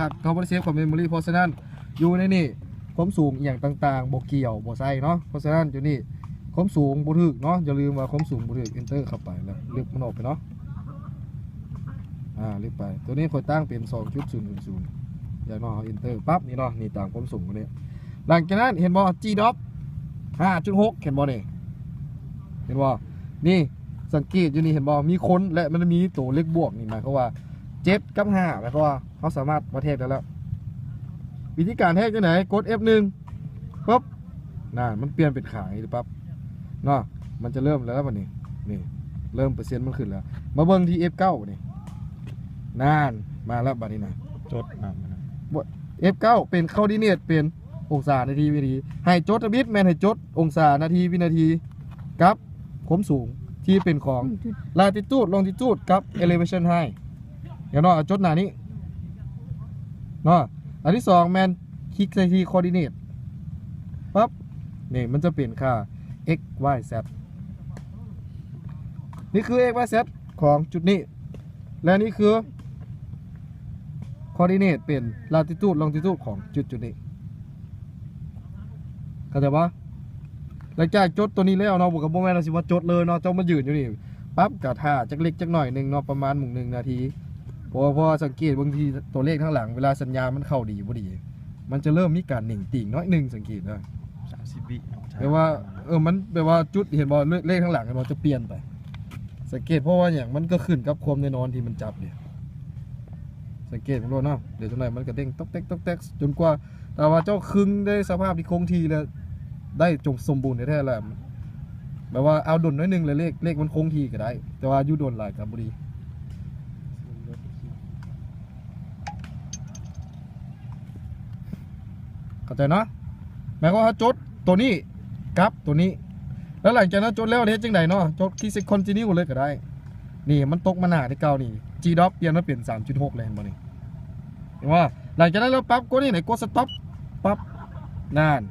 คัดเขาบ่ได้เซฟกับเมมโมรี่เพราะฉะนั้นอยู่ในนี่ความสูงอย่างต่างๆบ่เกี่ยวบ่ใส่เนาะเพราะฉะนั้นอยู่นี่ความสูงบ่ถึกเนาะอย่าลืมว่าความสูงบ่ถึก enter เข้าไปแล้วเลือกมันออกไปเนาะเลือกไปตัวนี้ค่อยตั้งเป็น 2.000 อย่างน้อย enter ปั๊บนี่เนาะนี่ตามความสูงตัวนี้หลังจากนั้นเห็นบ่ G drop 5.6 เห็นบ่นี่เห็นบ่นี่สังเกตอยู่นี่เห็นบ่มีคนและมันมีตัวเลขบวกนี่หมายความว่า7กับ5หมายความว่าเขาสามารถมาเทสได้แล้ววิธีการเทสจังไหนกด F1 ปุ๊บมันเปลี่ยนเป็นขายหรือปั๊บเนาะมันจะเริ่มแล้วบัดนี้นี่เริ่มเปอร์เซ็นต์มันขึ้นแล้วมาเบิ่งที่ F9 นี่มาแล้วบัดนี้นะจดนะ F9 เป็นคอร์ดิเนตเป็นองศานาทีวินาทีให้จดบิตแมนให้จดองศานาทีวินาทีกับความสูงที่เป็นของ latitude longitude กับ elevation high อย่างน้อยจดหน้านี้เนาะอันที่2แมนคลิกใส่ที่ coordinate ปั๊บนี่มันจะเปลี่ยนค่า x y z นี่คือ x y z ของจุดนี้และนี่คือ coordinate เป็น latitude longitude ของจุดนี้เข้าใจปะหลังจากจดตัวนี้แล้วเนาะบอกกับโมแมนเราสิว่าจดเลยเนาะเจ้ามายืนอยู่นี่ปั๊บกะท่าจักเล็กจักหน่อยหนึ่งเนาะประมาณ1 นาทีพอสังเกตบางทีตัวเลขข้างหลังเวลาสัญญาณมันเข้าดีบ่ดีมันจะเริ่มมีการหนิ่งติ่งน้อยหนึ่งสังเกตนะ30 วิแปลว่ามันแปลว่าจุดเห็นบ่เลขข้างหลังเราจะเปลี่ยนไปสังเกตเพราะว่าอย่างมันก็ขึ้นกับความแน่นอนที่มันจับเนี่ยสังเกตมันรู้เนาะเดี๋ยวจังไหนมันก็เด้งต๊อกแต๊กจนกว่าแต่ว่าเจ้าคึงได้สภาพที่คงที่แล้วได้จงสมบูรณ์แท้ๆแล้วแบบว่าเอาดนน้อยนึงเลยเลขมันคงที่ก็ได้แต่ว่าอยู่ดนหลายกับบุรีเข้าใจเนาะหมายความว่าจดตัวนี้กับตัวนี้แล้วหลังจากนั้นจดแล้วเฮ็ดจังไดเนาะจดคีย์ continue เลยก็ได้นี่มันตกมาหน้าที่เก่านี่ G drop เปลี่ยนมาเป็น 3.6 เลยเห็นบ่นี่เห็นว่าหลังจากนั้นเราปั๊บกดนี่ไหนกด stop ปั๊บนั่น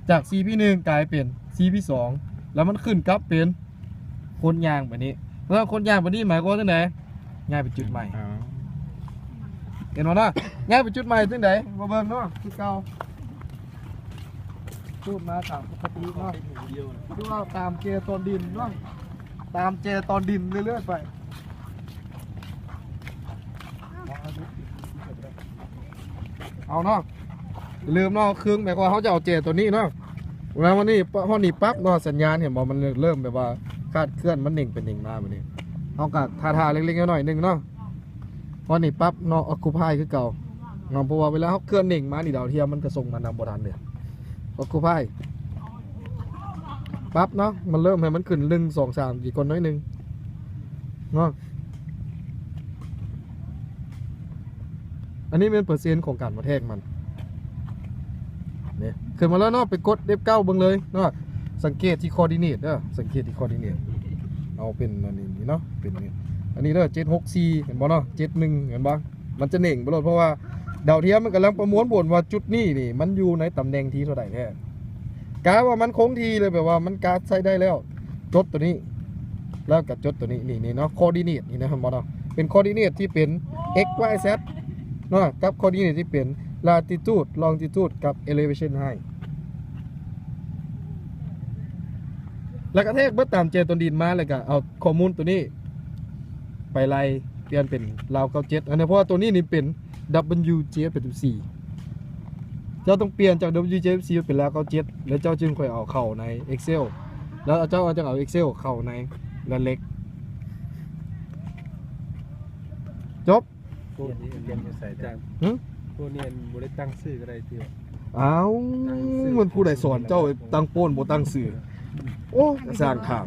จาก CP1 กลายเป็น CP2 แล้วมันขึ้นกลับเป็นคนยางแบบนี้แล้วคนยางแบบนี้หมายความว่าจังไดง่ายเป็นจุดใหม่เห็นบ่เนาะง่ายเป็นจุดใหม่จังไดมาเบิ่งเนาะคือเก่าพูดมาตามปกติเนาะดูว่าตามเจตอนดินเนาะตามเจตอนดินเรื่อยๆไปเอาเนาะลืมเนาะเครื่องหมายความว่าเขาจะเอาเจตัวนี้เนาะแล้ววันนี้พอหนีปั๊บเนาะสัญญาณเห็นบอกมันเริ่มแบบว่าคาดเคลื่อนมันหนิ่งเป็นหนิ่งมาแบบนี้เอากัดทาเล็กๆหน่อยนึงเนาะพอหนีปั๊บเนาะอคูพายคือเก่าเนาะเพราะว่าเวลาเขาเคลื่อนหนิ่งมานี่ดาวเทียมมันกระส่งมานำโบราณเนี่ยอคูพายปั๊บเนาะมันเริ่มให้มันขึ้น1 2 3กี่คนน้อยนึงเนาะอันนี้เป็นเปอร์เซ็นต์ของการมาแทกมันเนี่ยขึ้นมาแล้วเนาะไปกด F9 เบิ่งเลยเนาะสังเกตที่ coordinate เด้อสังเกตที่ coordinate เอาเป็นอันนี้เนาะเป็นนี่อันนี้เด้อ764เห็นบ่เนาะ71เห็นบ่มันจะเน่งบ่ลดเพราะว่าดาวเทียมมันกำลังประมวลผลว่าจุดนี้นี่มันอยู่ในตำแหน่งที่เท่าไหร่แท้กะว่ามันคงที่เลยแบบว่ามันกาใช้ได้แล้วจดตัวนี้แล้วกับจดตัวนี้นี่เนาะ coordinate นี่นะครับบ่เนาะเป็น coordinate ที่เป็น x y z เนาะกับ coordinate ที่เป็น latitude longitude กับ elevation high แล้วก็เทคเบิดตามเจต้นดินมาเลยก็เอาข้อมูลตัวนี้ไปไล่เปลี่ยนเป็นราว97อันนี้เพราะว่าตัวนี้นี่เป็น WJ84 เจ้าต้องเปลี่ยนจาก WJ84 เป็นราว97แล้วเจ้าจึงค่อยเอาเข้าใน Excel แล้วเจ้าจะเอา Excel เข้าในระเล็กจบพวกนี้เรียนจะใส่จากพวกนี้บริตั้งชื่อก็ได้ที่อ้าวมันผู้ใดสอนเจ้าตั้งโป้นบ่ตั้งสื่อโอ้สร้างถาม